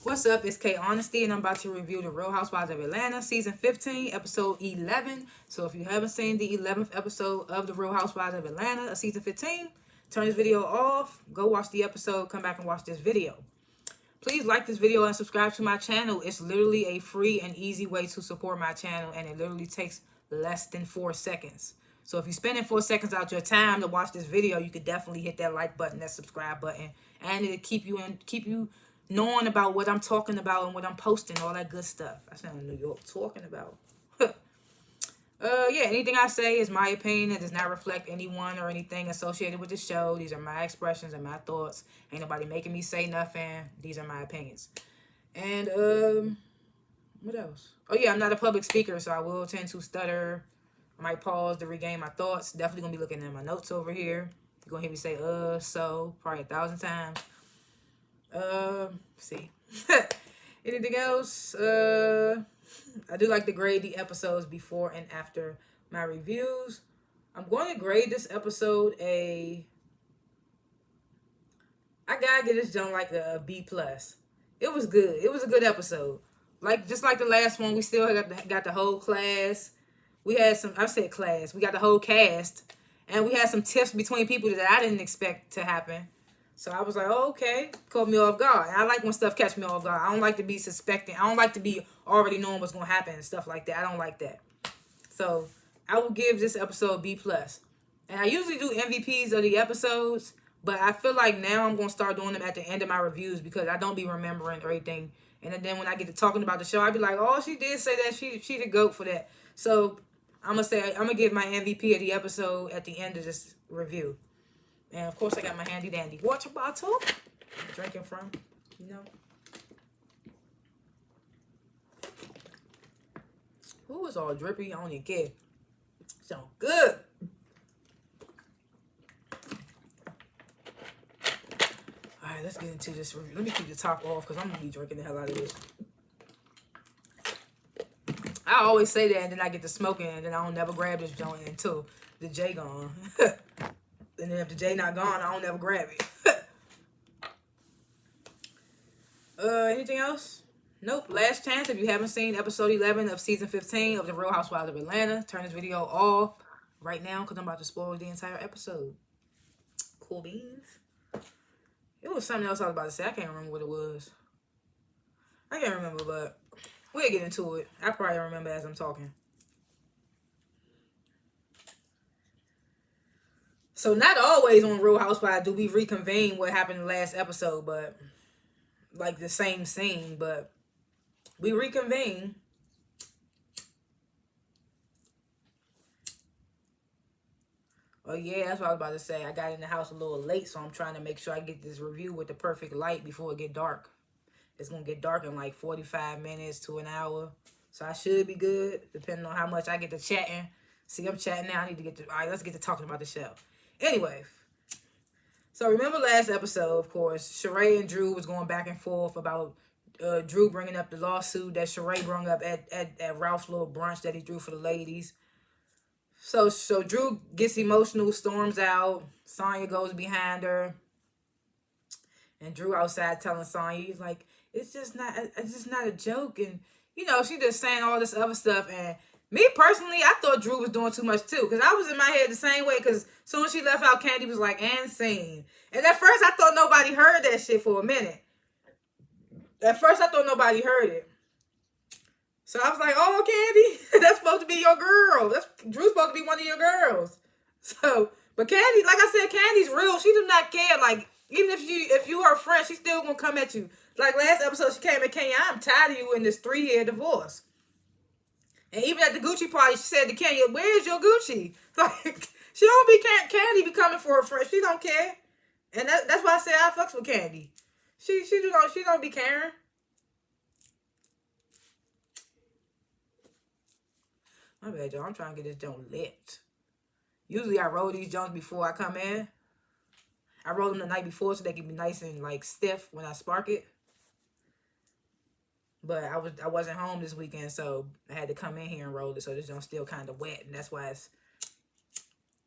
What's up? It's K.Honesty, and I'm about to review the Real Housewives of Atlanta, Season 15, Episode 11. So if you haven't seen the 11th episode of the Real Housewives of Atlanta, Season 15, turn this video off, go watch the episode, come back and watch this video. Please like this video and subscribe to my channel. It's literally a free and easy way to support my channel, and it literally takes less than 4 seconds. So if you're spending 4 seconds out your time to watch this video, you could definitely hit that like button, that subscribe button, and it'll keep you knowing about what I'm talking about and what I'm posting, all that good stuff. I sound New York talking about. Yeah, anything I say is my opinion. It does not reflect anyone or anything associated with the show. These are my expressions and my thoughts. Ain't nobody making me say nothing. These are my opinions. And, what else? Oh, yeah, I'm not a public speaker, so I will tend to stutter. I might pause to regain my thoughts. Definitely gonna be looking at my notes over here. You're gonna hear me say, so, probably 1,000 times. See. Anything else? I do like to grade the episodes before and after my reviews. I'm going to grade this episode I gotta get this done like a B+. It was good. It was a good episode. Just like the last one, we still got the whole class. We had I said class. We got the whole cast. And we had some tiffs between people that I didn't expect to happen. So I was like, oh, okay, caught me off guard. I like when stuff catch me off guard. I don't like to be suspecting. I don't like to be already knowing what's going to happen and stuff like that. I don't like that. So I will give this episode B+. And I usually do MVPs of the episodes, but I feel like now I'm going to start doing them at the end of my reviews because I don't be remembering everything. And then when I get to talking about the show, I'll be like, oh, she did say that. She the GOAT for that. So I'm going to give my MVP of the episode at the end of this review. And, of course, I got my handy-dandy water bottle I'm drinking from, you know. Ooh, it's all drippy. I don't even care. So good. All right, let's get into this review. Let me keep the top off because I'm going to be drinking the hell out of this. I always say that, and then I get to smoking, and then I don't never grab this joint until the J gone. And then if the J not gone, I don't ever grab it. Anything else? Nope. Last chance. If you haven't seen episode 11 of season 15 of the Real Housewives of Atlanta, turn this video off right now because I'm about to spoil the entire episode. Cool beans. It was something else I was about to say. I can't remember what it was. I can't remember, but we'll get into it. I probably remember as I'm talking. So not always on Real Housewives do we reconvene what happened in the last episode, but like the same scene, but we reconvene. Oh yeah, that's what I was about to say. I got in the house a little late, so I'm trying to make sure I get this review with the perfect light before it get dark. It's gonna get dark in like 45 minutes to an hour. So I should be good, depending on how much I get to chatting. See, I'm chatting now. I need to get to all right, let's get to talking about the show. Anyway, so remember last episode, of course, Sheree and Drew was going back and forth about Drew bringing up the lawsuit that Sheree brought up at Ralph's little brunch that he threw for the ladies. So Drew gets emotional, storms out. Sonya goes behind her. And Drew outside telling Sonya, he's like, it's just not a joke. And, you know, she just saying all this other stuff. And me personally, I thought Drew was doing too much too. Because I was in my head the same way. Because as soon as she left out, Candy was like, and scene. And at first, I thought nobody heard that shit for a minute. At first, I thought nobody heard it. So I was like, oh, Candy, that's supposed to be your girl. Drew's supposed to be one of your girls. So, but Candy, like I said, Candy's real. She do not care. Like, even if you her friend, she's still going to come at you. Like last episode, she came at Kenya, I'm tired of you in this 3-year divorce. And even at the Gucci party, she said to Kenya, where's your Gucci? Like, she don't be, Candy be coming for her friend. She don't care. And that's why I said I fucks with Candy. She don't be caring. My bad, y'all. I'm trying to get this joint lit. Usually I roll these joints before I come in. I roll them the night before so they can be nice and like stiff when I spark it. But I wasn't home this weekend, so I had to come in here and roll it. So this joint's still kind of wet, and that's why it's.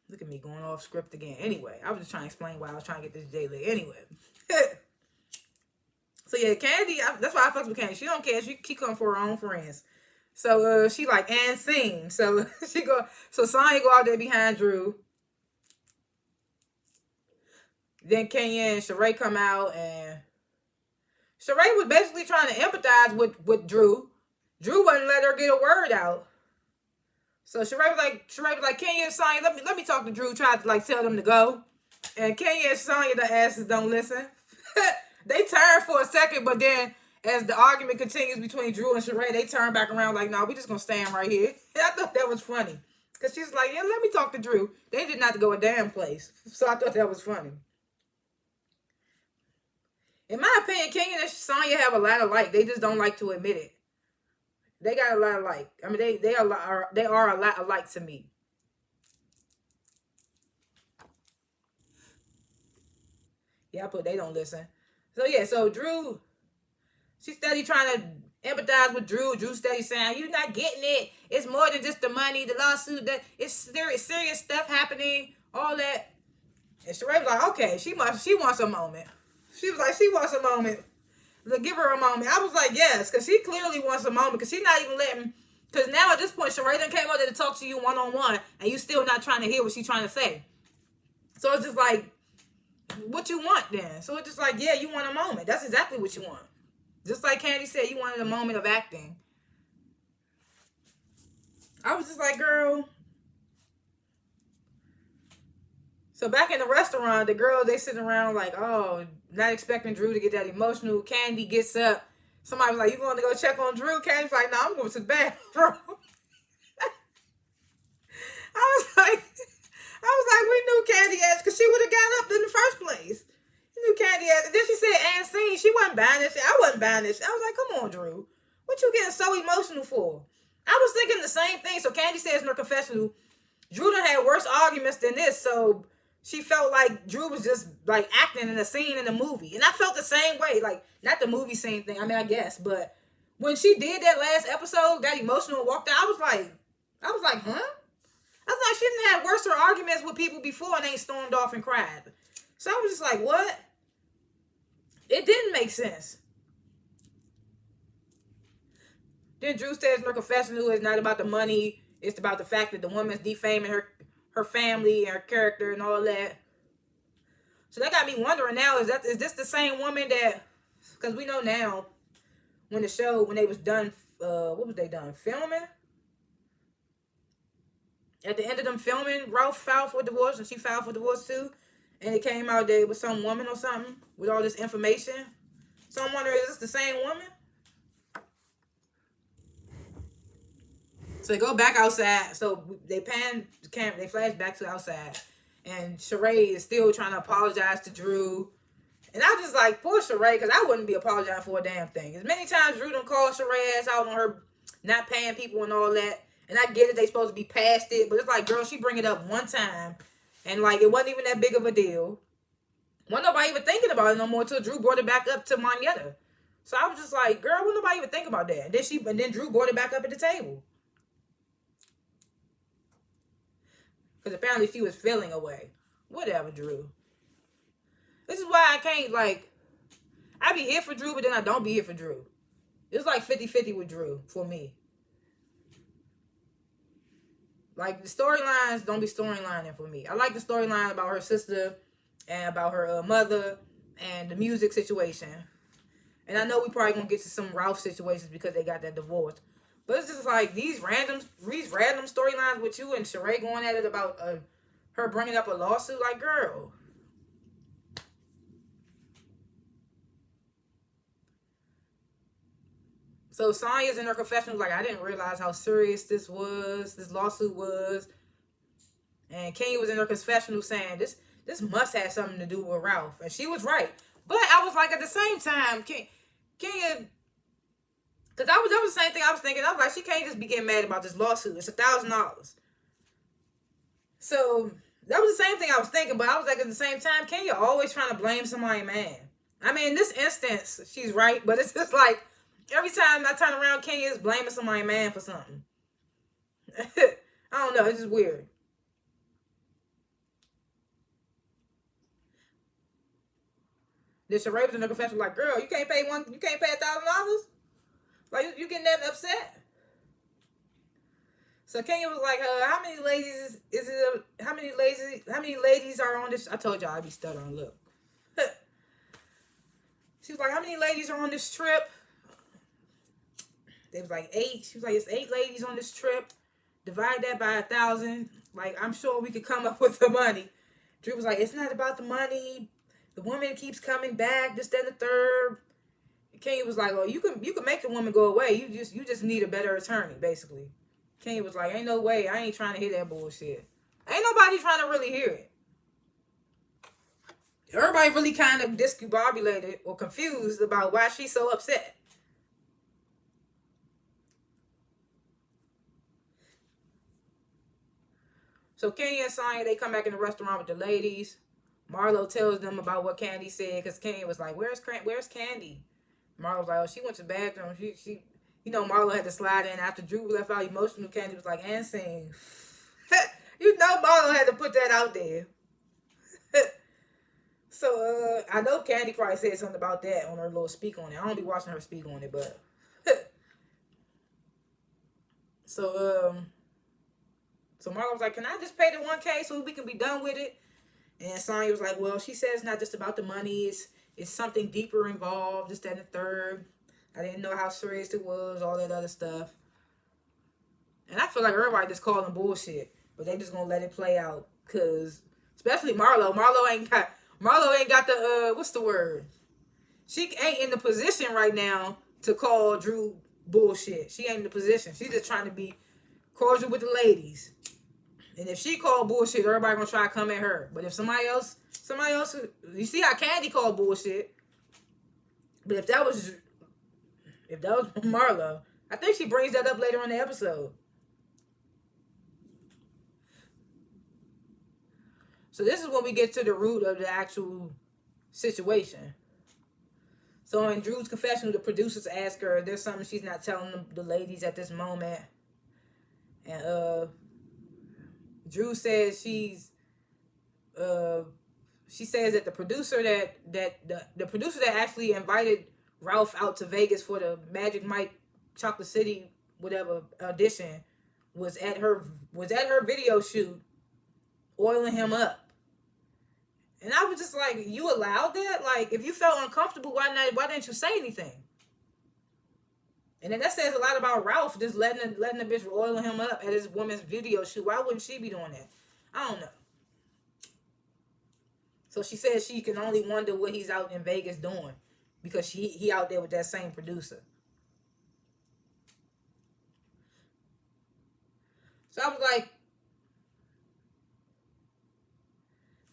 Look at me going off script again. Anyway, I was just trying to explain why I was trying to get this J lit. Anyway. So So yeah, Candy, that's why I fuck with Candy. She don't care. She come for her own friends. So she like and scene. So she go. So Sonya go out there behind Drew. Then Kenya and Sheree come out, and Sheree was basically trying to empathize with Drew. Drew wouldn't let her get a word out. So Sheree was like, Kenya and Sonya, let me talk to Drew. Tried to like tell them to go, and Kenya and Sonya, the asses don't listen. They turn for a second, but then as the argument continues between Drew and Sheree, they turn back around like, no, we just gonna stand right here. And I thought that was funny. Cause she's like, yeah, let me talk to Drew. They did not to go a damn place. So I thought that was funny. In my opinion, Kenya and Sonya have a lot of like. They just don't like to admit it. They got a lot of like. I mean, they are a lot alike to me. Yeah, I put they don't listen. So yeah, so Drew, she's steady trying to empathize with Drew. Drew steady saying, "You're not getting it. It's more than just the money, the lawsuit. That it's serious stuff happening. All that." And Sheree was like, "Okay, she wants a moment." She was like, "She wants a moment. Give her a moment." I was like, "Yes," because she clearly wants a moment. Because she's not even letting. Because now at this point, Sheree done came out there to talk to you one-on-one, and you still not trying to hear what she's trying to say. So it's just like, what you want then? So it's just like, yeah, you want a moment. That's exactly what you want. Just like Candy said, you wanted a moment of acting. I was just like, girl. So back in the restaurant, the girls, they sitting around like, oh, not expecting Drew to get that emotional. Candy gets up. Somebody was like, you going to go check on Drew? Candy's like, no, I'm going to the bathroom. I was like, we knew Candy ass because she would have got up in the first place. You knew Candy ass. And then she said, and scene, she wasn't buying this shit. I wasn't buying this shit. I was like, come on, Drew. What you getting so emotional for? I was thinking the same thing. So Candy says in her confessional, Drew done had worse arguments than this. So she felt like Drew was just like acting in a scene in the movie. And I felt the same way. Like, not the movie scene thing. I mean, I guess. But when she did that last episode, got emotional and walked out, I was like, huh? I was like, she didn't have worse arguments with people before and ain't stormed off and cried. So I was just like, what? It didn't make sense. Then Drew says in her confessional, it's not about the money. It's about the fact that the woman's defaming her family and her character and all that. So that got me wondering now, is this the same woman that, because we know now, when they was done, what was they done? Filming? At the end of them filming, Ralph filed for divorce and she filed for divorce too. And it came out that it was some woman or something with all this information. So I'm wondering, is this the same woman? So they go back outside. So they they flash back to outside. And Sheree is still trying to apologize to Drew. And I just like, poor Sheree, because I wouldn't be apologizing for a damn thing. As many times Drew done called Sheree ass out on her not paying people and all that. And I get it, they supposed to be past it. But it's like, girl, she bring it up one time. And like, it wasn't even that big of a deal. Wasn't nobody even thinking about it no more until Drew brought it back up to Monietta. So I was just like, girl, wasn't nobody even think about that. And then Drew brought it back up at the table. Because apparently she was feeling away. Whatever, Drew. This is why I can't, like, I be here for Drew, but then I don't be here for Drew. It's like 50-50 with Drew for me. Like, the storylines don't be storylining for me. I like the storyline about her sister and about her mother and the music situation. And I know we probably gonna get to some Ralph situations because they got that divorce. But it's just like these random storylines with you and Sheree going at it about her bringing up a lawsuit. Like, girl. So Sonya's in her confession like, I didn't realize how serious this lawsuit was. And Kenya was in her confessional saying, this must have something to do with Ralph. And she was right. But I was like, at the same time, Kenya, because that was the same thing I was thinking. I was like, she can't just be getting mad about this lawsuit. It's $1,000. So that was the same thing I was thinking. But I was like, at the same time, Kenya always trying to blame somebody, man. I mean, in this instance, she's right. But it's just like, every time I turn around, Kenya is blaming somebody, man, for something. I don't know. It's just weird. Then Sheree was in the confession like, girl, you can't pay $1,000? Like, you getting that upset? So Kenya was like, how many ladies is it? How many ladies are on this? I told y'all I'd be stuttering. Look. She was like, how many ladies are on this trip? They was like 8. She was like, it's 8 ladies on this trip. Divide that by 1,000. Like, I'm sure we could come up with the money. Drew was like, it's not about the money. The woman keeps coming back, this, that, and the third. Kenya was like, oh, you can make the woman go away. You just need a better attorney, basically. Kenya was like, ain't no way. I ain't trying to hear that bullshit. Ain't nobody trying to really hear it. Everybody really kind of discombobulated or confused about why she's so upset. So Kenya and Sonya, they come back in the restaurant with the ladies. Marlo tells them about what Candy said, because Kenya was like, where's Candy? Marlo was like, oh, she went to the bathroom. She Marlo had to slide in after Drew left out emotional. Candy was like, and sing. Marlo had to put that out there. So, I know Candy probably said something about that on her little speak on it. I don't be watching her speak on it, but. So Marlo was like, can I just pay the $1K so we can be done with it? And Sonya was like, well, she said it's not just about the money. It's something deeper involved, this, that, and the third. I didn't know how serious it was, all that other stuff. And I feel like everybody just calling bullshit. But they just going to let it play out. Because, especially Marlo. Marlo ain't got the, what's the word? She ain't in the position right now to call Drew bullshit. She ain't in the position. She's just trying to be cordial with the ladies. And if she called bullshit, everybody gonna try to come at her. But if somebody else, you see how Candy called bullshit. But if that was Marlo, I think she brings that up later in the episode. So this is when we get to the root of the actual situation. So in Drew's confessional, the producers ask her, there's something she's not telling the ladies at this moment. And Drew says she says that the producer that actually invited Ralph out to Vegas for the Magic Mike Chocolate City whatever audition was at her video shoot, oiling him up. And I was just like, you allowed that? Like, if you felt uncomfortable, why didn't you say anything? And then that says a lot about Ralph, just letting the bitch oiling him up at his woman's video shoot. Why wouldn't she be doing that? I don't know. So she says she can only wonder what he's out in Vegas doing, because he out there with that same producer. So I was like,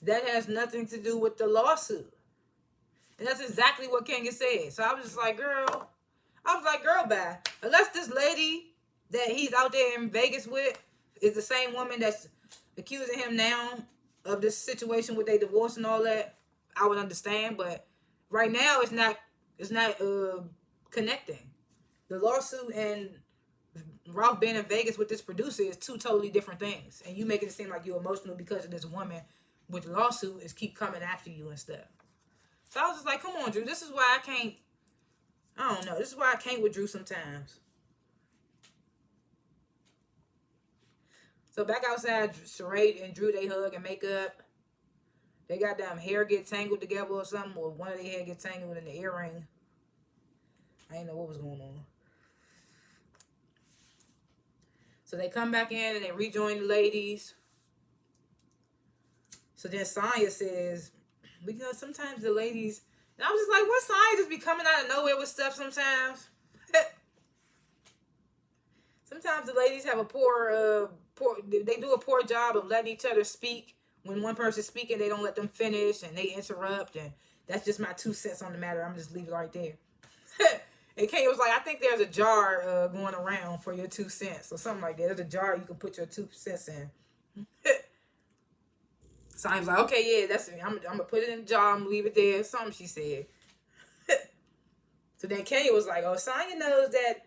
that has nothing to do with the lawsuit. And that's exactly what Kenya said. So I was just like, girl, bye. Unless this lady that he's out there in Vegas with is the same woman that's accusing him now of this situation with their divorce and all that, I would understand. But right now, it's not connecting. The lawsuit and Ralph being in Vegas with this producer is two totally different things. And you making it seem like you're emotional because of this woman with the lawsuit is keep coming after you and stuff. So I was just like, come on, Drew. This is why I don't know. This is why I can't with Drew sometimes. So back outside, Sheree and Drew, they hug and make up. They got damn hair get tangled together or something, or one of their hair get tangled in the earring. I didn't know what was going on. So they come back in and they rejoin the ladies. So then Sonya says, because sometimes the ladies, and I was just like, what, Sonya just be coming out of nowhere with stuff sometimes? Sometimes the ladies have a poor, they do a poor job of letting each other speak. When one person's speaking, they don't let them finish and they interrupt. And that's just my 2 cents on the matter. I'm just leave it right there. And Kay was like, I think there's a jar going around for your 2 cents or something like that. There's a jar you can put your 2 cents in. So I was like, okay, yeah, that's it. I'm going to put it in the jar. I'm going to leave it there. Something she said. So then Kenya was like, oh, Sonya knows that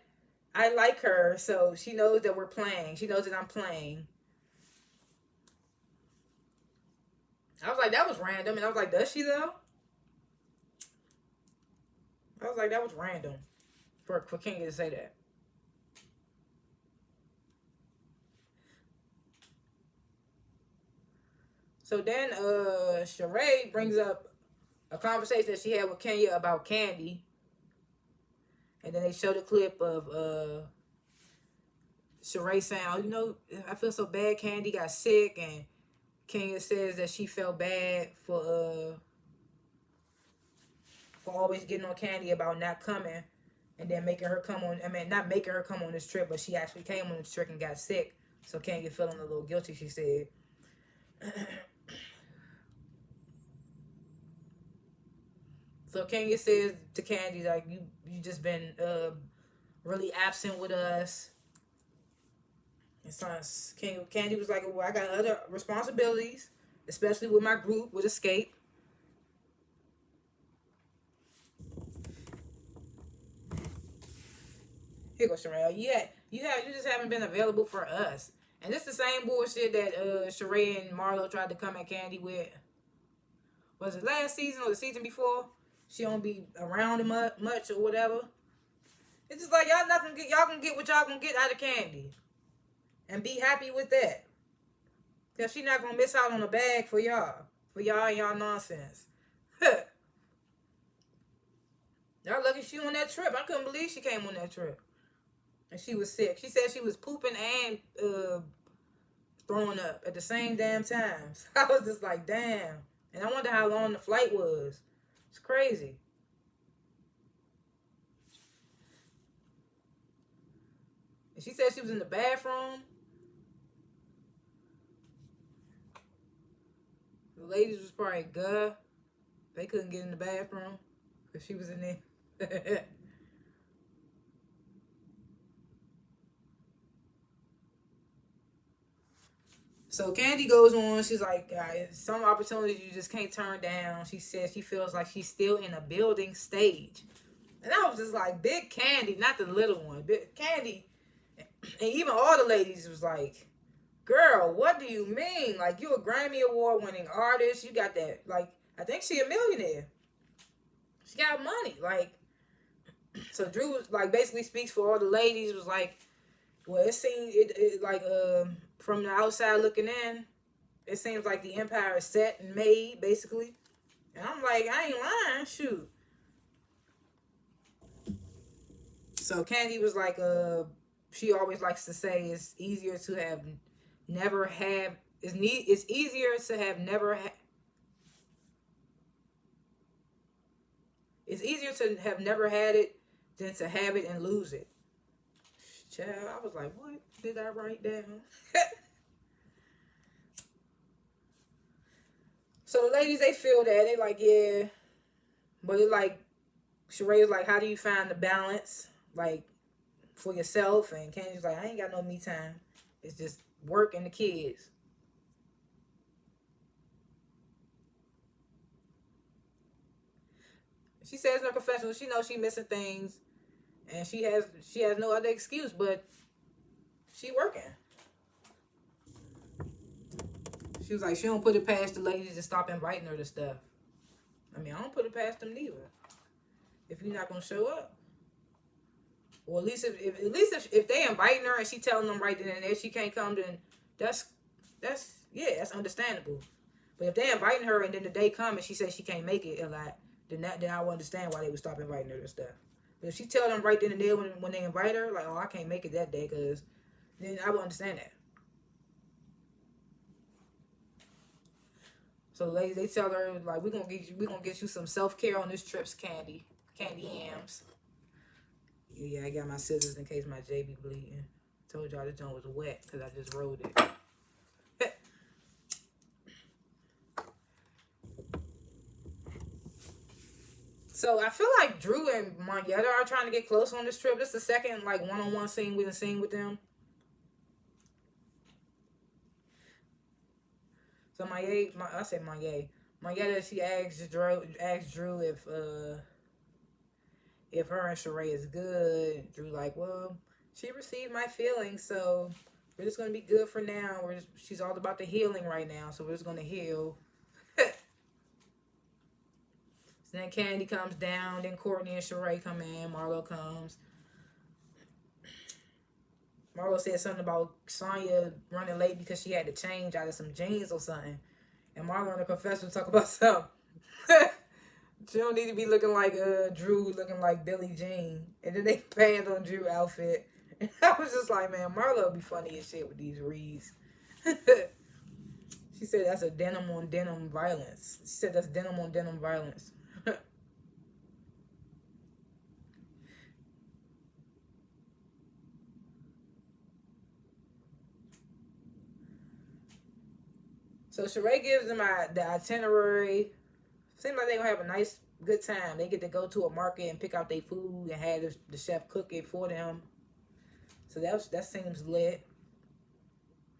I like her. So she knows that we're playing. She knows that I'm playing. I was like, that was random. And I was like, does she though? I was like, that was random for Kenya to say that. So then Sheree brings up a conversation that she had with Kenya about Candy. And then they show the clip of Sheree saying, oh, you know, I feel so bad Candy got sick. And Kenya says that she felt bad for always getting on Candy about not coming. And then making her come on, I mean, not making her come on this trip, but she actually came on this trip and got sick. So Kenya feeling a little guilty, she said. So Kenya says to Candy, like, you just been really absent with us. And so Candy was like, well, I got other responsibilities, especially with my group, with Escape. Here goes Sherelle. You just haven't been available for us. And this the same bullshit that Sheree and Marlo tried to come at Candy with. Was it last season or the season before? She don't be around him much or whatever. It's just like y'all can get what y'all gonna get out of Candy. And be happy with that. Cause she not gonna miss out on a bag for y'all. For y'all and y'all nonsense. Y'all lucky she on that trip. I couldn't believe she came on that trip. And she was sick. She said she was pooping and throwing up at the same damn time. So I was just like, damn. And I wonder how long the flight was. It's crazy. And she said she was in the bathroom. The ladies was probably good. They couldn't get in the bathroom because she was in there. So Candy goes on. She's like, guys, some opportunities you just can't turn down. She says she feels like she's still in a building stage. And I was just like, big Candy, not the little one. Big Candy. And even all the ladies was like, girl, what do you mean? Like, you a Grammy Award winning artist. You got that. Like, I think she a millionaire. She got money. Like, so Drew was like, basically speaks for all the ladies. Was like, well, it seems it like from the outside looking in, it seems like the empire is set and made, basically. And I'm like, I ain't lying, shoot. So Candy was like, she always likes to say it's easier to have never have it's easier to have never it's easier to have never had it than to have it and lose it. Child, I was like, what did I write down? So the ladies, they feel that. They like, yeah. But it like, Sheree's like, how do you find the balance? Like, for yourself? And Candy's like, I ain't got no me time. It's just work and the kids. She says in her confessional, she knows she missing things. And she has no other excuse, but she working. She was like, she don't put it past the ladies to stop inviting her to stuff. I mean, I don't put it past them neither. If you're not gonna show up, or at least if they inviting her and she telling them right then and there she can't come, then that's that's understandable. But if they inviting her and then the day come and she says she can't make it a lot, then I will understand why they would stop inviting her to stuff. But if she tell them right then and there when they invite her, like, oh, I can't make it that day, cause then I would understand that. So ladies, they tell her like, we gonna get you some self-care on this trip's candy yams. Yeah, I got my scissors in case my J be bleeding. Told y'all the joint was wet because I just rolled it. So I feel like Drew and Marietta are trying to get close on this trip. This is the second like one-on-one scene we've seen with them. So Marietta, she asked Drew if her and Sheree is good. Drew like, well, she received my feelings, so we're just gonna be good for now. She's all about the healing right now, so we're just gonna heal. Then Candy comes down. Then Courtney and Sheree come in. Marlo comes. Marlo said something about Sonya running late because she had to change out of some jeans or something. And Marlo in the confessional talk about something. She don't need to be looking like Drew, looking like Billie Jean. And then they panned on Drew outfit. And I was just like, man, Marlo be funny as shit with these reads. She said that's a denim on denim violence. She said that's denim on denim violence. So Sheree gives them the itinerary. Seems like they gonna have a nice, good time. They get to go to a market and pick out their food and have the chef cook it for them. So that seems lit.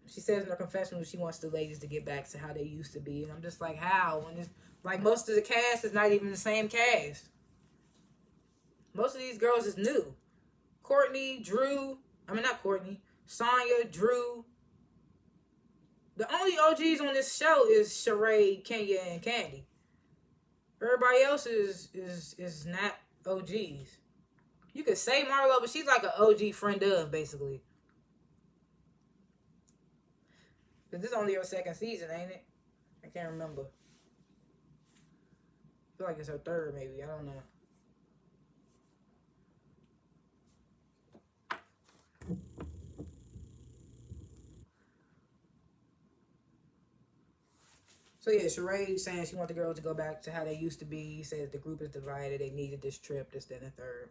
She says in her confessional she wants the ladies to get back to how they used to be. And I'm just like, how? When it's like most of the cast is not even the same cast. Most of these girls is new. Courtney, Drew, not Courtney, Sonya, Drew. The only OGs on this show is Sheree, Kenya, and Candy. Everybody else is not OGs. You could say Marlo, but she's like an OG friend of, basically. Because this is only her second season, ain't it? I can't remember. I feel like it's her third, maybe. I don't know. So yeah, Sheree saying she wants the girls to go back to how they used to be. Says the group is divided. They needed this trip, this, then, and third.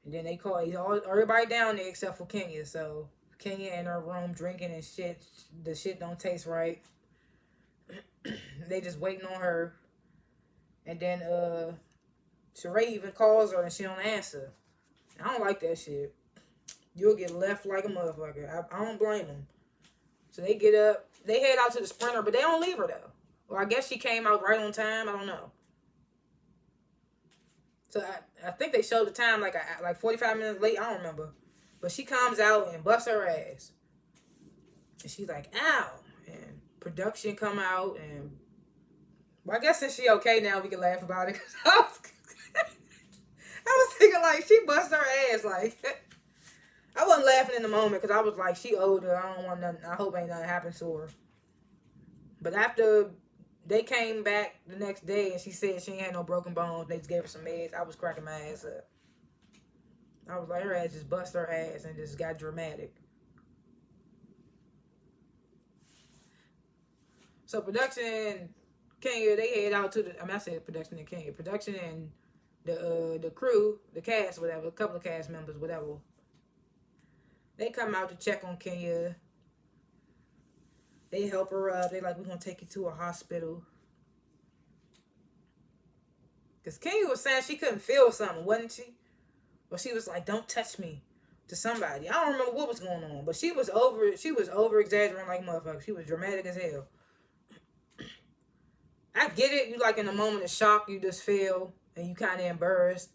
And then they call everybody down there except for Kenya. So Kenya in her room drinking and shit. The shit don't taste right. They just waiting on her. And then Sheree even calls her and she don't answer. I don't like that shit. You'll get left like a motherfucker. I don't blame them. So they get up. They head out to the Sprinter, but they don't leave her though. Well, I guess she came out right on time. I don't know. So I think they showed the time like 45 minutes late. I don't remember. But she comes out and busts her ass. And she's like, ow. And production come out and... Well, I guess since she okay now, we can laugh about it. Cause I was thinking like, she bust her ass. Like, I wasn't laughing in the moment because I was like, she older. I don't want nothing. I hope ain't nothing happen to her. But after they came back the next day and she said she ain't had no broken bones, they just gave her some meds, I was cracking my ass up. I was like, her ass just bust her ass and just got dramatic. So production and Kenya, they head out to the... I said production and Kenya. Production and the crew, the cast, whatever, a couple of cast members, whatever. They come out to check on Kenya. They help her up. They like, we're going to take you to a hospital. Because Kenya was saying she couldn't feel something, wasn't she? Or she was like, don't touch me to somebody. I don't remember what was going on. But she was over exaggerating like a motherfucker. She was dramatic as hell. I get it. You like in a moment of shock, you just feel, and you kind of embarrassed.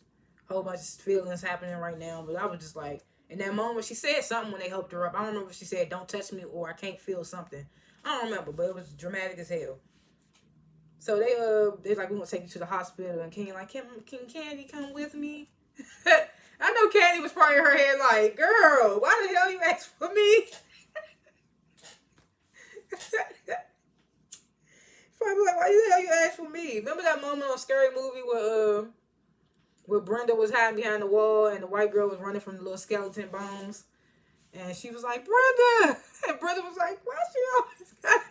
Whole bunch of feelings happening right now. But I was just like, in that moment, she said something when they helped her up. I don't remember if she said, don't touch me or I can't feel something. I don't remember, but it was dramatic as hell. So they're like, we're going to take you to the hospital. And Kenya like, can Candy come with me? I know Candy was probably in her head like, girl, why the hell you asked for me? Probably like, why the hell you asked for me? Remember that moment on Scary Movie where Brenda was hiding behind the wall and the white girl was running from the little skeleton bones? And she was like, Brenda! And Brenda was like, why she always got...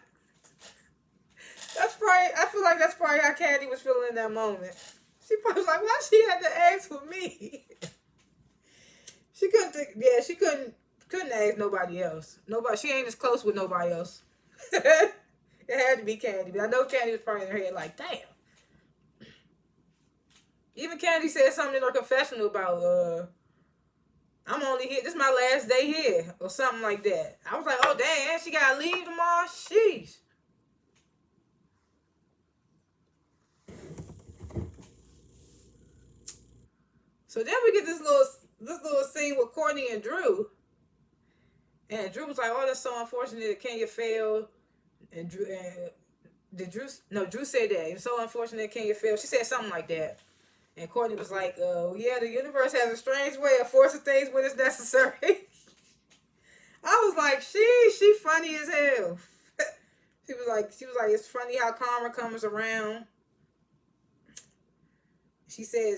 I feel like that's probably how Candy was feeling in that moment. She probably was like, why she had to ask for me? She couldn't ask nobody else. She ain't as close with nobody else. It had to be Candy. But I know Candy was probably in her head like, damn. Even Candy said something in her confessional about, I'm only here, this is my last day here. Or something like that. I was like, oh, damn, she got to leave tomorrow? Sheesh. So then we get this little scene with Courtney and Drew. And Drew was like, oh, that's so unfortunate that Kenya failed. And Did Drew? No, Drew said that. It's so unfortunate Kenya failed. She said something like that. And Courtney was like, yeah, the universe has a strange way of forcing things when it's necessary. I was like, she funny as hell. she was like, it's funny how karma comes around.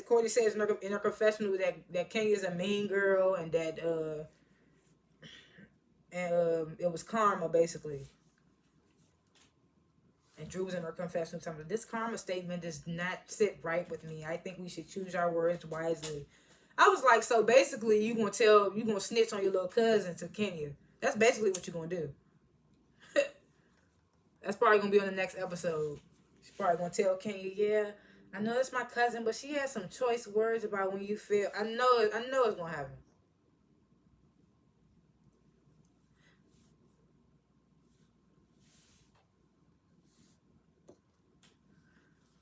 Courtney says in her confessional that Kenya's a mean girl and that it was karma basically. And Drew was in her confessional telling me, this karma statement does not sit right with me. I think we should choose our words wisely. I was like, so basically you gonna snitch on your little cousin to Kenya. That's basically what you're gonna do. That's probably gonna be on the next episode. She's probably gonna tell Kenya, yeah, I know it's my cousin, but she has some choice words about when you feel. I know it's gonna happen.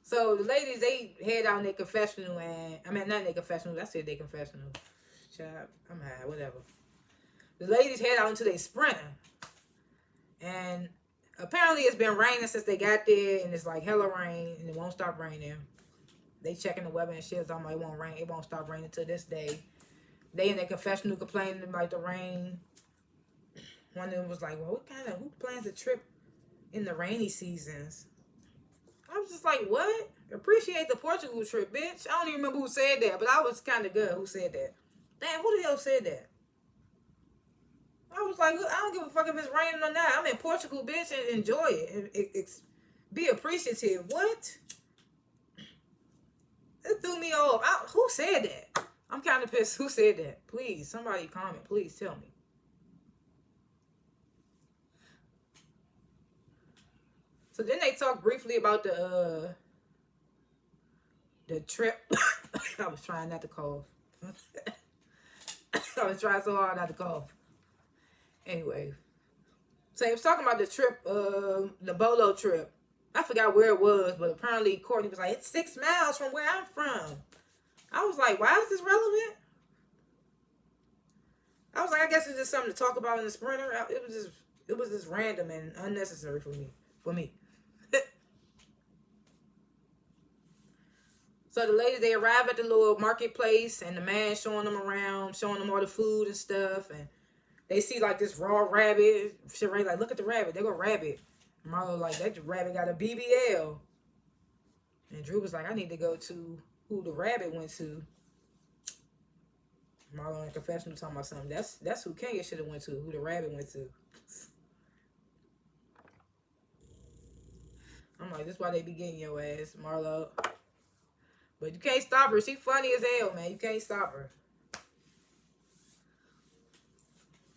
So the ladies, they head out in their confessional, and I mean not in their confessional. I said their confessional. Child, I'm high, whatever. The ladies head out into their sprinter, and apparently it's been raining since they got there, and it's like hella rain, and it won't stop raining. They checking the weather and shit. I'm like, it won't rain. It won't stop raining till this day. They in their confessional complaining about the rain. One of them was like, well, who plans a trip in the rainy seasons? I was just like, what? Appreciate the Portugal trip, bitch. I don't even remember who said that, but I was kind of good who said that. Damn, who the hell said that? I was like, I don't give a fuck if it's raining or not. I'm in Portugal, bitch, and enjoy it. Be appreciative. What? It threw me off. Who said that? I'm kind of pissed. Who said that? Please, somebody comment. Please tell me. So then they talked briefly about the trip. I was trying not to cough. I was trying so hard not to cough. Anyway, so he was talking about the trip, the Bolo trip. I forgot where it was, but apparently Courtney was like, it's 6 miles from where I'm from. I was like, why is this relevant? I was like, I guess it's just something to talk about in the sprinter. It was just random and unnecessary for me. So the ladies, they arrive at the little marketplace, and the man showing them around, showing them all the food and stuff, and they see like this raw rabbit. Sheree like, look at the rabbit. They go rabbit. Marlo like, that rabbit got a BBL. And Drew was like, I need to go to who the rabbit went to. Marlo in the confessional talking about something. That's who Kenya should have went to, who the rabbit went to. I'm like, this is why they be getting your ass, Marlo. But you can't stop her. She funny as hell, man. You can't stop her.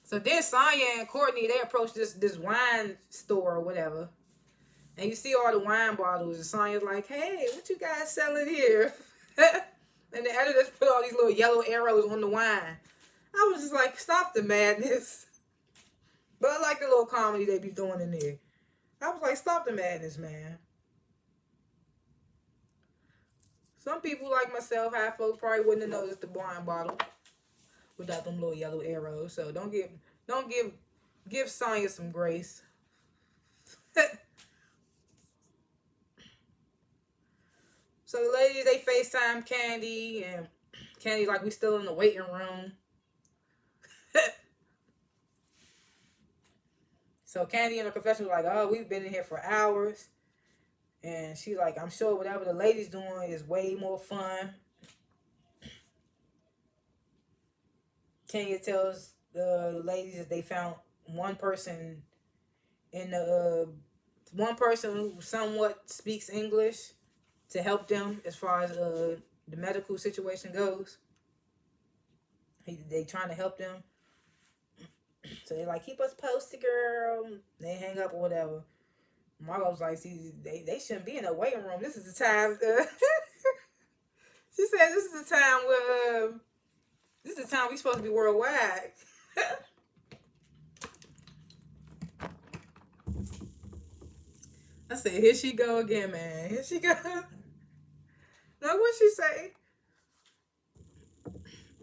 So then Sonya and Courtney, they approach this wine store or whatever. And you see all the wine bottles. And Sonya's like, hey, what you guys selling here? And the editors put all these little yellow arrows on the wine. I was just like, stop the madness. But I like the little comedy they be doing in there. I was like, stop the madness, man. Some people like myself, high folks, probably wouldn't have noticed the wine bottle without them little yellow arrows. So don't give Sonya some grace. So the ladies, they FaceTime Candy, and Candy like, we still in the waiting room. So Candy in her confession was like, oh, we've been in here for hours. And she's like, I'm sure whatever the ladies doing is way more fun. Kenya tells the ladies that they found one person who somewhat speaks English to help them as far as the medical situation goes. They trying to help them. So they're like, keep us posted, girl. They hang up or whatever. Marlo's like, see, they shouldn't be in a waiting room. This is the time. She said, this is the time where this is the time we supposed to be worldwide. I said, here she go again, man. Here she go. Now, what'd she say?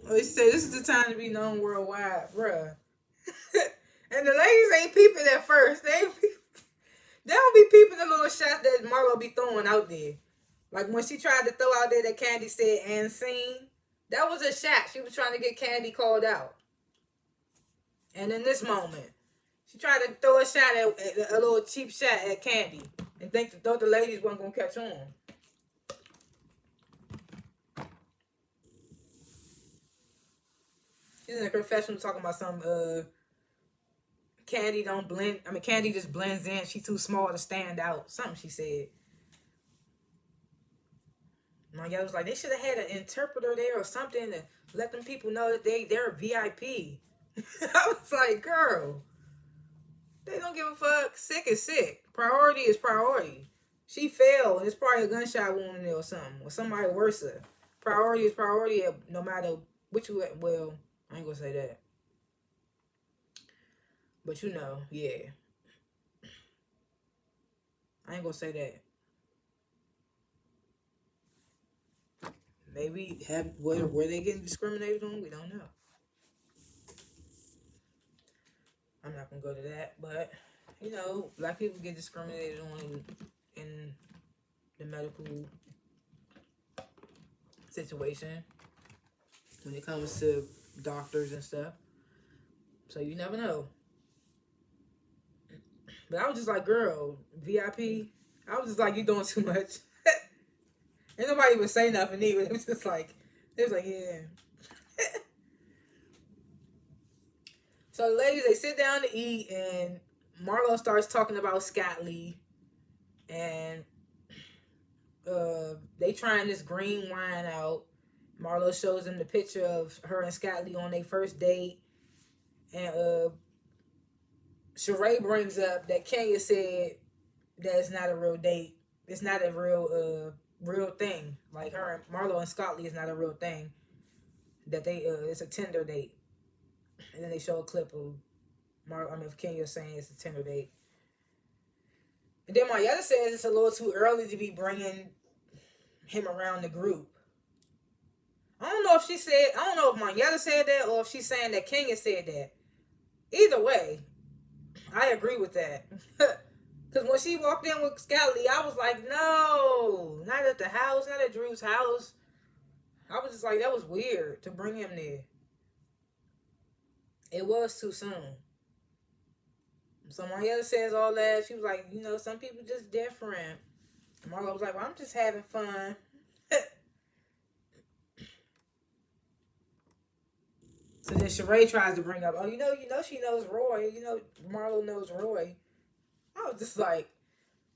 Oh, she said, this is the time to be known worldwide, bruh. And the ladies ain't peeping at first. There don't be peeping the little shots that Marlo be throwing out there. Like when she tried to throw out there that Candy said and seen. That was a shot. She was trying to get Candy called out. And in this moment, she tried to throw a shot at a little cheap shot at Candy and thought the ladies weren't gonna catch on. She's in a confessional talking about some Candy don't blend. I mean, Candy just blends in. She too small to stand out. Something she said. My guy was like, they should have had an interpreter there or something to let them people know that they're VIP. I was like, girl, they don't give a fuck. Sick is sick. Priority is priority. She fell and it's probably a gunshot wound in there or something. Or somebody worse. Priority is priority no matter which way. Well, I ain't gonna say that. But you know, yeah. I ain't gonna say that. Maybe were they getting discriminated on? We don't know. I'm not gonna go to that, but you know, black people get discriminated on in the medical situation when it comes to doctors and stuff. So you never know. But I was just like, girl, VIP. I was just like, you doing too much. And nobody would say nothing either. It was just like, yeah. So the ladies, they sit down to eat, and Marlo starts talking about Scott Lee, and they trying this green wine out. Marlo shows them the picture of her and Scott Lee on their first date, and Sheree brings up that Kenya said that it's not a real date. It's not a real thing. Like her and Marlo and Scott Lee is not a real thing. That it's a Tinder date. And then they show a clip of Kenya saying it's a Tinder date. And then Marietta says it's a little too early to be bringing him around the group. I don't know if Marietta said that or if she's saying that Kenya said that. Either way, I agree with that. Because when she walked in with Scott Lee, I was like, no, not at the house, not at Drew's house. I was just like, that was weird to bring him there. It was too soon. So Marietta says all that. She was like, you know, some people just different. And Marlo was like, well, I'm just having fun. So then Sheree tries to bring up, oh, you know, she knows Roy. You know, Marlo knows Roy. I was just like,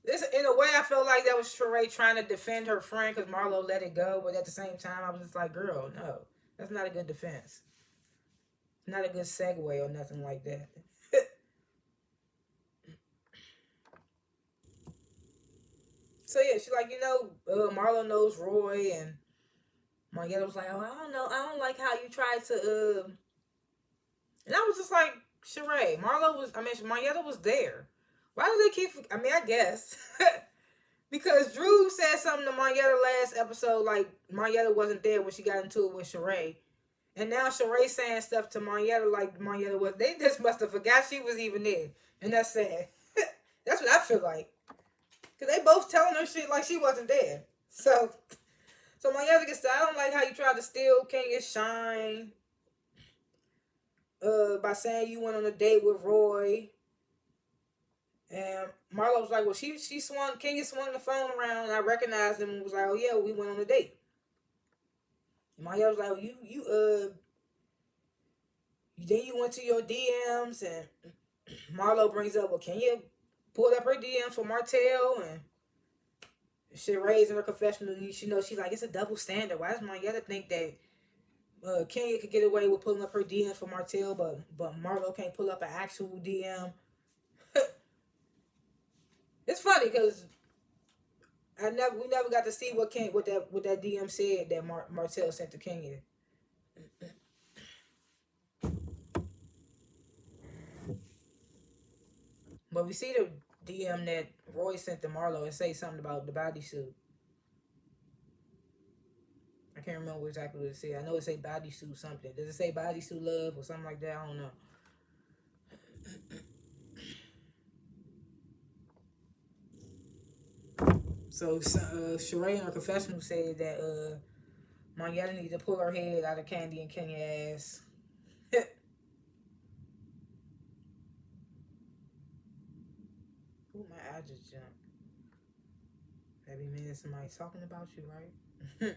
this. In a way, I felt like that was Sheree trying to defend her friend because Marlo let it go. But at the same time, I was just like, girl, no, that's not a good defense. Not a good segue or nothing like that. So yeah, she's like, you know, Marlo knows Roy, and Marietta was like, oh, I don't know, I don't like how you tried to. And I was just like, Sheree, Marietta was there. Why do they keep? I mean, I guess because Drew said something to Marietta last episode, like Marietta wasn't there when she got into it with Sheree. And now Sheree saying stuff to Marietta like Marietta was. They just must have forgot she was even there. And that's sad. That's what I feel like. Because they both telling her shit like she wasn't there. So Marietta gets to, I don't like how you tried to steal Kenya's shine. By saying you went on a date with Roy. And Marlo was like, well, Kenya swung the phone around and I recognized him and was like, oh yeah, we went on a date. And Marietta was like, well, then you went to your DMs, and Marlo brings up, well, Kenya pulled up her DMs for Martell, and she raised in her confessional. She's like, it's a double standard. Why does Marietta think that Kenya could get away with pulling up her DMs for Martell, but Marlo can't pull up an actual DM? It's funny because we never got to see what that DM said that Martell sent to Kenya. But we see the DM that Roy sent to Marlo and say something about the bodysuit. I can't remember exactly what it said. I know it say bodysuit something. Does it say bodysuit love or something like that? I don't know. So Sheree in her confessional said that Monietta needs to pull her head out of Candy and Kenya ass. Ooh, my eye just jumped. Maybe meaning somebody's talking about you, right?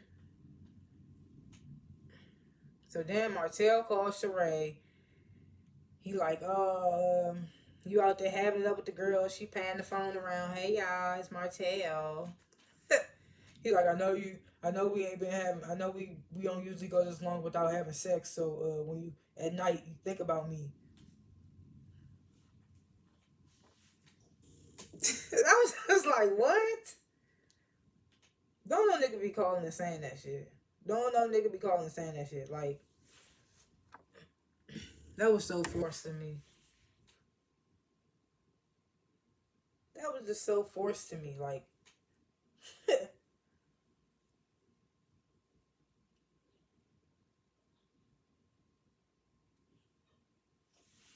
So then Martell calls Sheree. He like, oh, you out there having it up with the girl. She paying the phone around. Hey, y'all, it's Martell. He like, I know you. I know we ain't been having. I know we don't usually go this long without having sex. So when you at night, you think about me. I was just like, what? Don't no nigga be calling and saying that shit. Don't no nigga be calling and saying that shit. Like, that was so forced to me. That was just so forced to me. Like,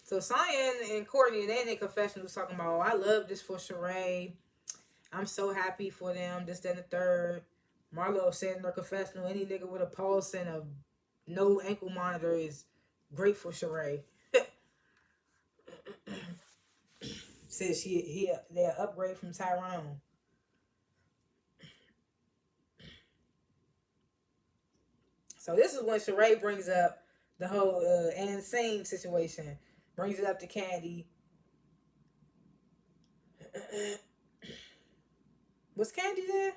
so Sonya and Courtney, they in their confession was talking about, oh, I love this for Sheree. I'm so happy for them. This, that, and the third. Marlo said in her confessional, any nigga with a pulse and a no ankle monitor is great for Sheree. Says they're upgrade from Tyrone. So this is when Sheree brings up the whole insane situation. Brings it up to Candy. Was Candy there?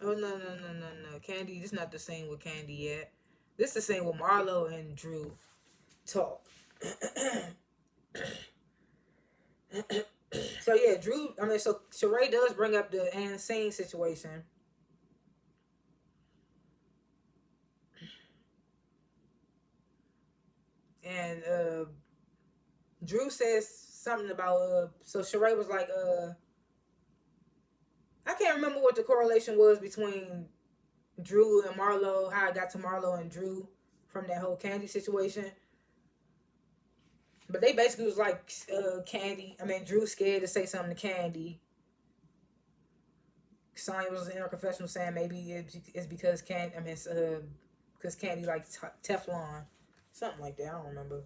Oh no. Candy, this not the same with Candy yet. This is the same with Marlo and Drew talk. So yeah, so Sheree does bring up the insane situation. And Drew says something about so Sheree was like I can't remember what the correlation was between Drew and Marlo, how I got to Marlo and Drew from that whole Candy situation. But they basically was like Drew scared to say something to Candy. Sonya was in her confessional saying maybe it's because because Candy likes Teflon, something like that. I don't remember.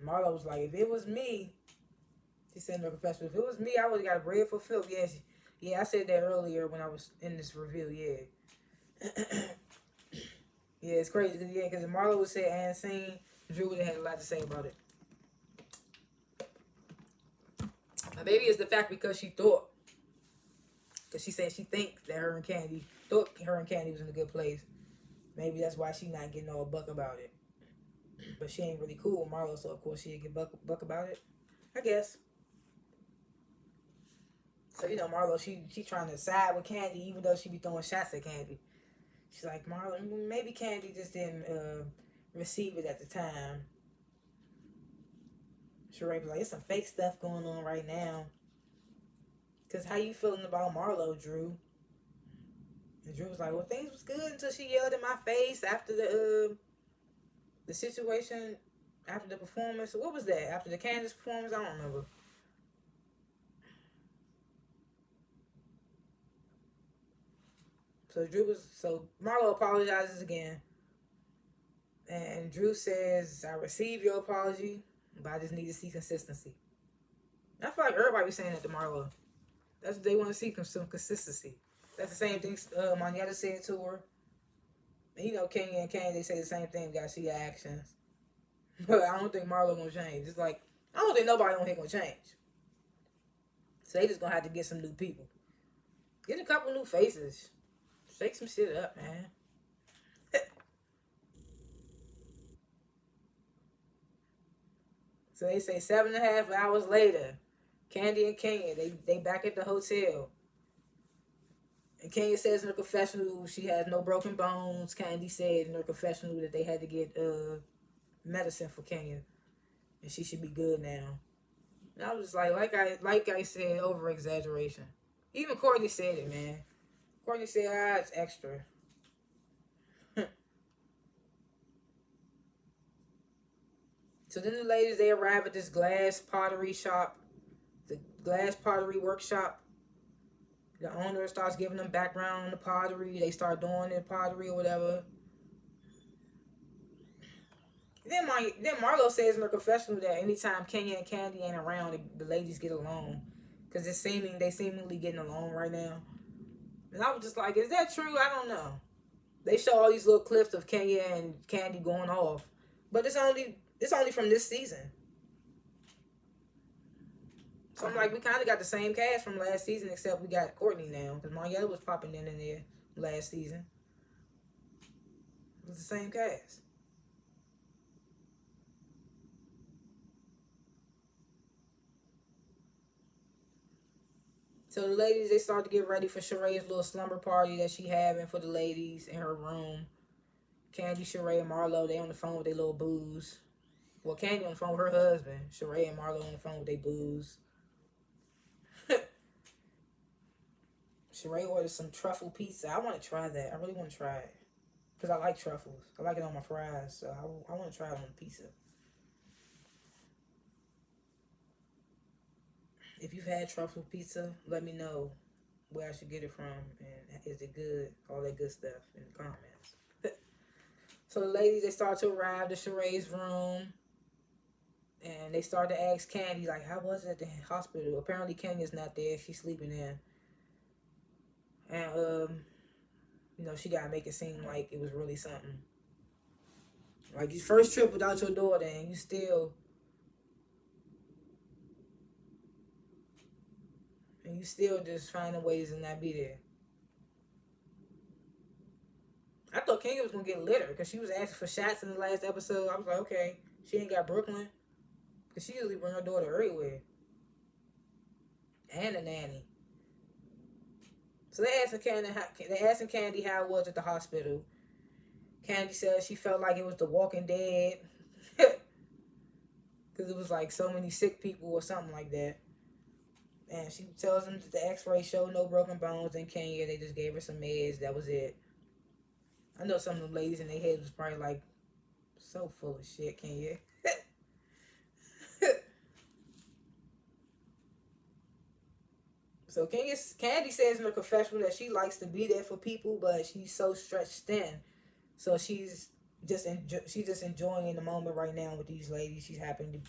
Marlo was like, if it was me, she said in her confessional, if it was me, I would have got bread for Phil. Yes, yeah, I said that earlier when I was in this review. Yeah, yeah, it's crazy. Yeah, because if Marlo would say and seen, Drew would have had a lot to say about it. Maybe it's the fact because she thought, because she said she thinks that her and Candy thought her and Candy was in a good place. Maybe that's why she not getting all buck about it. But she ain't really cool with Marlo, so of course she'd get buck about it. I guess. So Marlo, she trying to side with Candy, even though she be throwing shots at Candy. She's like, Marlo, maybe Candy just didn't receive it at the time. Sheree was like, it's some fake stuff going on right now. Cause how you feeling about Marlo, Drew? And Drew was like, well, things was good until she yelled in my face after the situation, after the performance. What was that? After the Candace performance? I don't remember. So Marlo apologizes again. And Drew says, I receive your apology, but I just need to see consistency. I feel like everybody was saying that to Marlo. That's what they want to see, some consistency. That's the same thing Monietta said to her. And Kenya and Kanye, they say the same thing. We got to see your actions. But I don't think Marlo gonna change. It's like, I don't think nobody on here gonna change. So they just gonna have to get some new people. Get a couple new faces. Shake some shit up, man. So they say 7.5 hours later, Candy and Kenya, they back at the hotel. And Kenya says in her confessional she has no broken bones. Candy said in her confessional that they had to get medicine for Kenya. and she should be good now. And I was just like I said, over exaggeration. Even Courtney said it, man. Courtney said, it's extra. So then the ladies, they arrive at this glass pottery shop, the glass pottery workshop. The owner starts giving them background on the pottery. They start doing the pottery or whatever. Then Marlo says in her confessional that anytime Kenya and Candy ain't around, the ladies get along. Because they seemingly getting along right now. And I was just like, is that true? I don't know. They show all these little clips of Kenya and Candy going off. But it's only from this season. So I'm like, we kind of got the same cast from last season, except we got Courtney now. Because Marietta was popping in there last season. It was the same cast. So the ladies, they start to get ready for Sheree's little slumber party that she having for the ladies in her room. Candy, Sheree, and Marlo, they on the phone with their little booze. Well, Candy on the phone with her husband. Sheree and Marlo on the phone with their booze. Sheree ordered some truffle pizza. I want to try that. I really want to try it. Because I like truffles. I like it on my fries. So I want to try it on the pizza. If you've had truffle pizza, let me know where I should get it from. And is it good? All that good stuff in the comments. So the ladies, they start to arrive to Sheree's room. And they start to ask Candy, like, how was it at the hospital? Apparently Kenya's not there. She's sleeping in. And, she got to make it seem like it was really something. Like, your first trip without your daughter, and you still just finding ways to not be there. I thought Kenya was going to get litter, because she was asking for shots in the last episode. I was like, okay, she ain't got Brooklyn. Because she usually bring her daughter everywhere. And a nanny. So they asking Candy how it was at the hospital. Candy says she felt like it was The Walking Dead. Because it was like so many sick people or something like that. And she tells them that the x-ray showed no broken bones in Kenya. They just gave her some meds. That was it. I know some of them ladies in their heads was probably like, so full of shit, Kenya. So Candy says in her confessional that she likes to be there for people, but she's so stretched thin. So she's just enjoying the moment right now with these ladies. She's happy to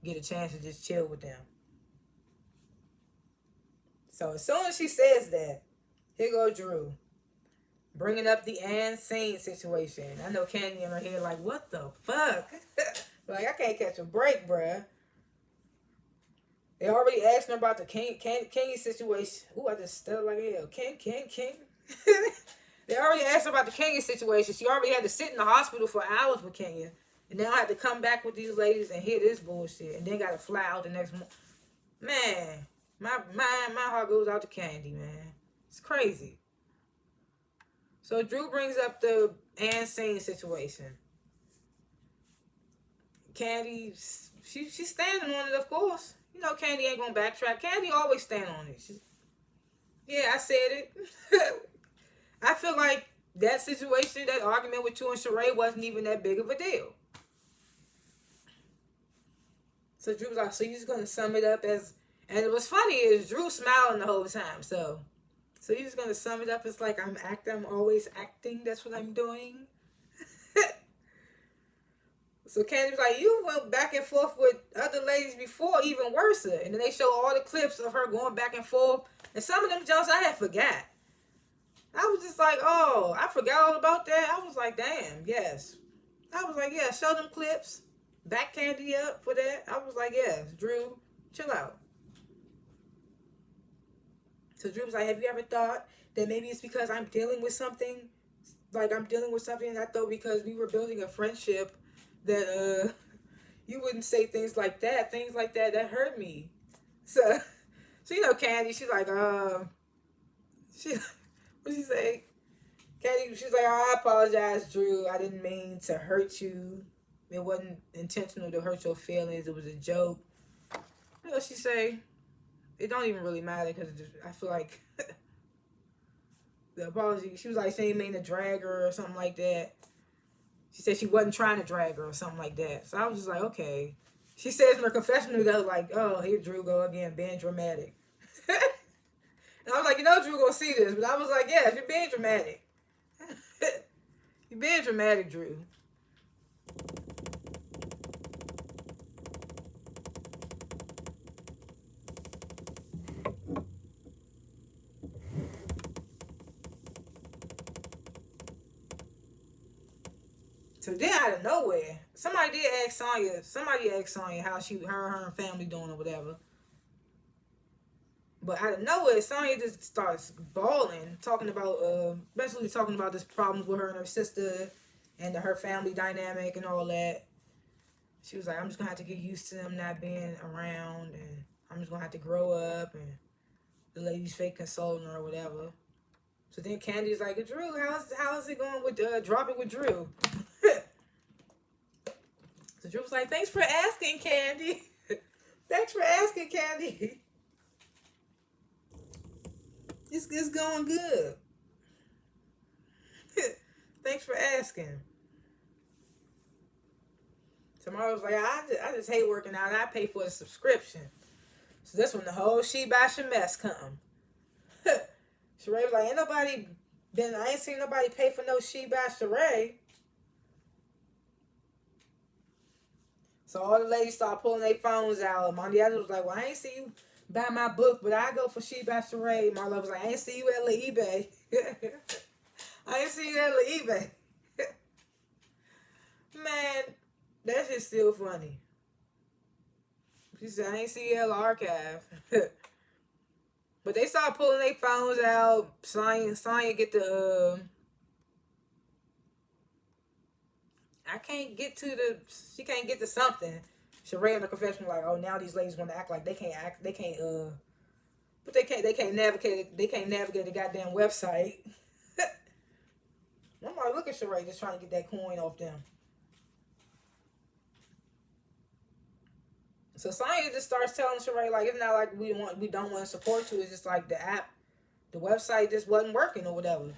get a chance to just chill with them. So as soon as she says that, here go Drew, bringing up the Ann Scene situation. I know Candy in her head like, what the fuck? Like, I can't catch a break, bruh. They already asked her about the King situation. Ooh, I just stuttered like hell. King. They already asked her about the Kenya situation. She already had to sit in the hospital for hours with Kenya. And now I had to come back with these ladies and hear this bullshit. And then got to fly out the next morning. Man, my heart goes out to Candy, man. It's crazy. So Drew brings up the Ann Scene situation. Candy, she's standing on it, of course. You know Candy ain't gonna backtrack. Candy always stand on it. Yeah, I said it. I feel like that situation, that argument with you and Sheree wasn't even that big of a deal. So Drew was like, so you're just gonna sum it up as, and it was funny is Drew smiling the whole time. So you're just gonna sum it up as like I'm always acting. That's what I'm doing. So Candy was like, you went back and forth with other ladies before, even worse. And then they show all the clips of her going back and forth. And some of them jokes I had forgot. I was just like, oh, I forgot all about that. I was like, damn, yes. I was like, yeah, show them clips. Back Candy up for that. I was like, yes, Drew, chill out. So Drew was like, have you ever thought that maybe it's because I'm dealing with something? Like I'm dealing with something, and I thought because we were building a friendship that you wouldn't say things like that that hurt me. So you know Candy, she's like, what'd she say? Candy, she's like, oh, I apologize, Drew. I didn't mean to hurt you. It wasn't intentional to hurt your feelings. It was a joke. What else she say? It don't even really matter because I feel like the apology. She was like, she ain't mean to drag her or something like that. She said she wasn't trying to drag her or something like that. So I was just like, okay. She says in her confessional though, like, oh, here Drew go again, being dramatic. And I was like, Drew gonna see this, but I was like, yeah, you're being dramatic. You're being dramatic, Drew. So then out of nowhere, somebody asked Sonya how her and family doing or whatever. But out of nowhere, Sonya just starts bawling, basically talking about this problems with her and her sister and her family dynamic and all that. She was like, I'm just gonna have to get used to them not being around, and I'm just gonna have to grow up, and the lady's fake consoling her or whatever. So then Candy's like, Drew, how's it going with Drop It with Drew? So Drew was like, thanks for asking, Candy. Thanks for asking, Candy. It's going good. Thanks for asking. Tamara was like, I just hate working out. I pay for a subscription. So that's when the whole She Bash mess come. Sheree was like, I ain't seen nobody pay for no She Bash Sheree. So all the ladies start pulling their phones out. Mondiana was like, well, I ain't see you buy my book, but I go for She Bash Sheree. Marlo was like, I ain't see you at La eBay. I ain't see you at La eBay. Man, that shit's still funny. She said, I ain't see you at the archive. But they start pulling their phones out. Sonya get the... she can't get to something. Sheree in the confession like, oh, now these ladies want to act like they can't but they can't navigate the goddamn website. I'm like, look at Sheree just trying to get that coin off them. So Sonya just starts telling Sheree like, it's not like we don't want to support you. It's just like the website just wasn't working or whatever. And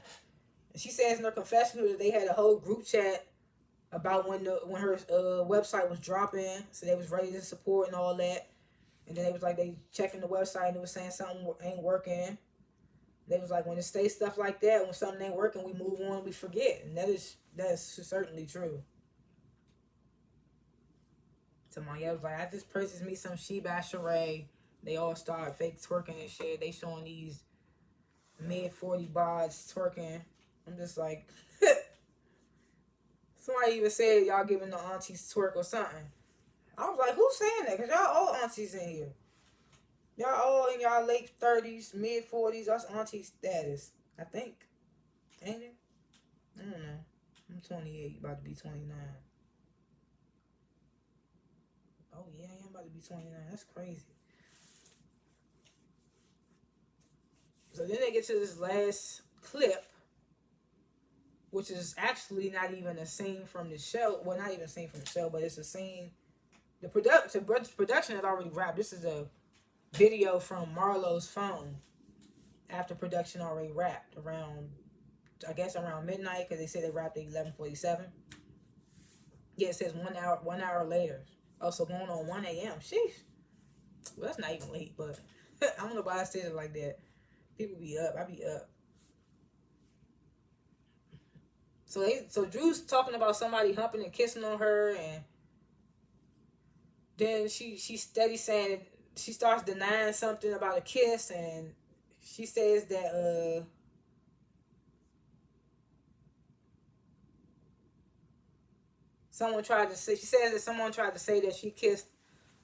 she says in her confessional that they had a whole group chat about when her website was dropping, so they was ready to support and all that. And then they was like, they checking the website and it was saying something ain't working. They was like, when it stays stuff like that, when something ain't working, we move on, we forget. And that's certainly true. So Maya was like, I just purchased me some She Bash Sheree. They all start fake twerking and shit. They showing these mid-40 bods twerking. I'm just like... Somebody even said y'all giving the aunties twerk or something. I was like, who's saying that? Because y'all all aunties in here. Y'all all in y'all late 30s, mid 40s. That's auntie status, I think. Ain't it? I don't know. I'm 28, about to be 29. Oh, yeah, I'm about to be 29. That's crazy. So then they get to this last clip, which is actually not even a scene from the show. Well, not even a scene from the show, but it's a scene. The production had already wrapped. This is a video from Marlo's phone after production already wrapped around midnight, because they said they wrapped at 11:47. Yeah, it says 1 hour later. Oh, so going on 1 a.m. Sheesh. Well, that's not even late, but I don't know why I said it like that. People be up. I be up. So Drew's talking about somebody humping and kissing on her, and then she steady saying, she starts denying something about a kiss, and she says that someone tried to say that she kissed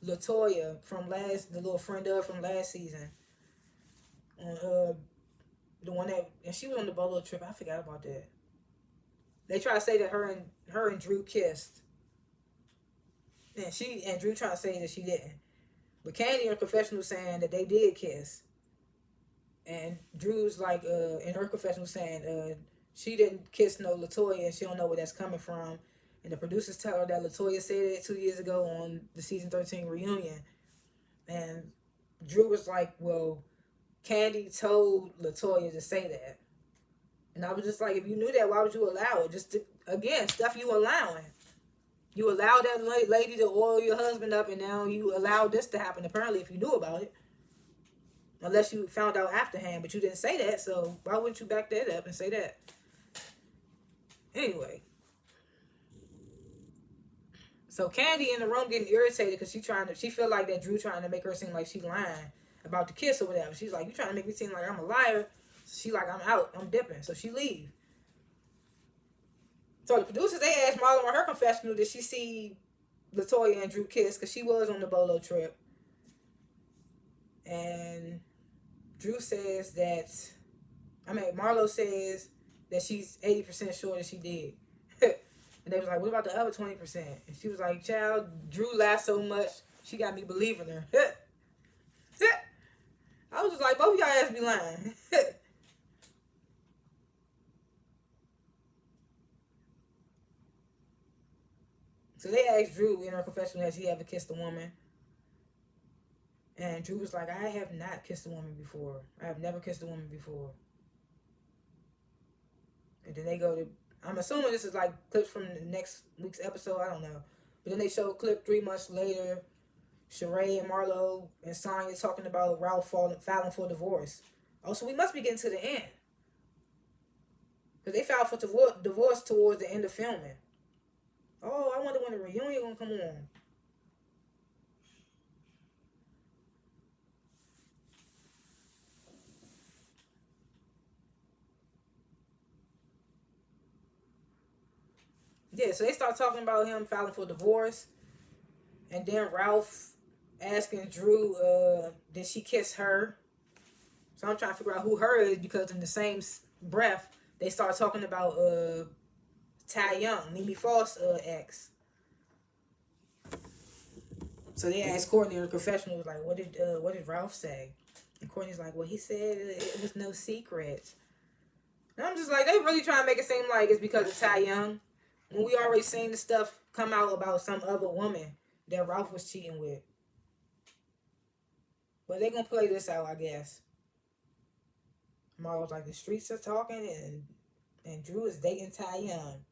Latoya the little friend from last season. The one that, and she was on the bolo trip. I forgot about that. They try to say that her and Drew kissed. And Drew trying to say that she didn't. But Candy in her confessional saying that they did kiss. And Drew's like, in her confessional saying, she didn't kiss no Latoya and she don't know where that's coming from. And the producers tell her that LaToya said it 2 years ago on the season 13 reunion. And Drew was like, well, Candy told LaToya to say that. And I was just like, if you knew that, why would you allow it? Just to, again, stuff you allowing. You allowed that lady to oil your husband up, and now you allowed this to happen, apparently, if you knew about it. Unless you found out afterhand, but you didn't say that, so why wouldn't you back that up and say that? Anyway. So Candy in the room getting irritated because she feel like that Drew trying to make her seem like she lying about the kiss or whatever. She's like, you trying to make me seem like I'm a liar. She like, I'm out, I'm dipping. So she leave. So the producers, they asked Marlo on her confessional, did she see LaToya and Drew kiss? Because she was on the Bolo trip. And Drew says that, Marlo says that she's 80% sure that she did. And they was like, what about the other 20%? And she was like, child, Drew laughed so much, she got me believing her. I was just like, both of y'all ass be lying. So they asked Drew in her confessional, has he ever kissed a woman? And Drew was like, I have not kissed a woman before. I have never kissed a woman before. And then they go to, I'm assuming this is like clips from the next week's episode. I don't know. But then they show a clip 3 months later. Sheree and Marlo and Sonya talking about Ralph filing for divorce. Oh, so we must be getting to the end. Because they filed for divorce towards the end of filming. Oh, I wonder when the reunion gonna come on. Yeah, so they start talking about him filing for divorce. And then Ralph asking Drew, did she kiss her? So I'm trying to figure out who her is, because in the same breath, they start talking about Ty Young, Mimi Foss' ex. So they asked Courtney in the confessional, was like, what did Ralph say? And Courtney's like, well, he said it was no secret. And I'm just like, they really trying to make it seem like it's because of Ty Young, when we already seen the stuff come out about some other woman that Ralph was cheating with. But they gonna play this out, I guess. Marlo's like, the streets are talking, and Drew is dating Ty Young.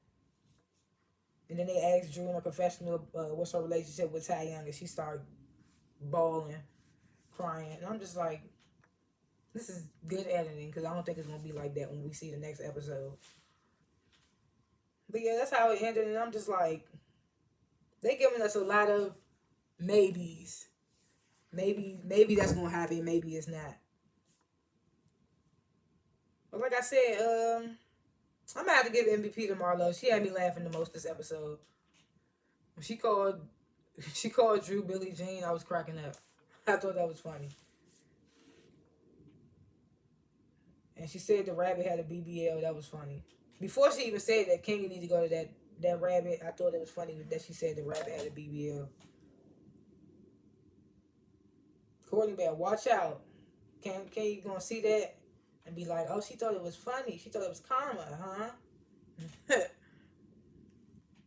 And then they asked Drew in her confessional, what's her relationship with Ty Young, and she started bawling, crying. And I'm just like, this is good editing, because I don't think it's gonna be like that when we see the next episode. But yeah, that's how it ended, and I'm just like, they giving us a lot of maybes. Maybe that's gonna happen, maybe it's not. But like I said, I'm gonna have to give MVP to Marlo. She had me laughing the most this episode. When she called Drew Billie Jean, I was cracking up. I thought that was funny. And she said the rabbit had a BBL. That was funny. Before she even said that King need to go to that rabbit, I thought it was funny that she said the rabbit had a BBL. Courtney better watch out. Can you gonna see that and be like, oh, she thought it was funny. She thought it was karma, huh?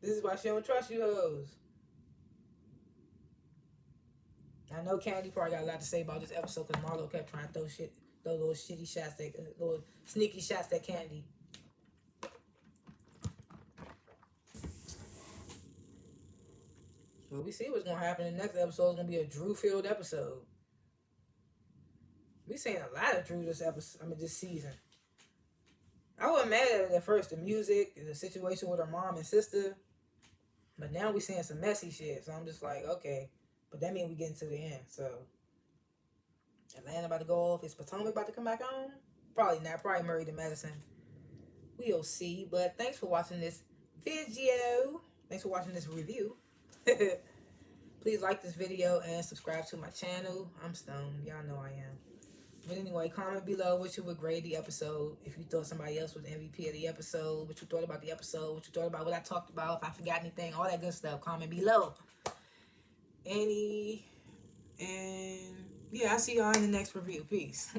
This is why she don't trust you hoes. I know Candy probably got a lot to say about this episode because Marlo kept trying to throw little shitty shots little sneaky shots at Candy. Well, we see what's gonna happen in the next episode. Is gonna be a Drew-filled episode. We seeing a lot of Drew this season. I wasn't mad at it at first, the music, the situation with her mom and sister. But now we seeing some messy shit. So I'm just like, okay. But that means we getting to the end. So Atlanta about to go off. Is Potomac about to come back on? Probably not. Probably Murray to Madison. We'll see. But thanks for watching this video. Thanks for watching this review. Please like this video and subscribe to my channel. I'm stoned. Y'all know I am. But anyway, comment below what you would grade the episode. If you thought somebody else was MVP of the episode, what you thought about the episode, what you thought about what I talked about, if I forgot anything, all that good stuff. Comment below. And yeah, I'll see y'all in the next review. Peace.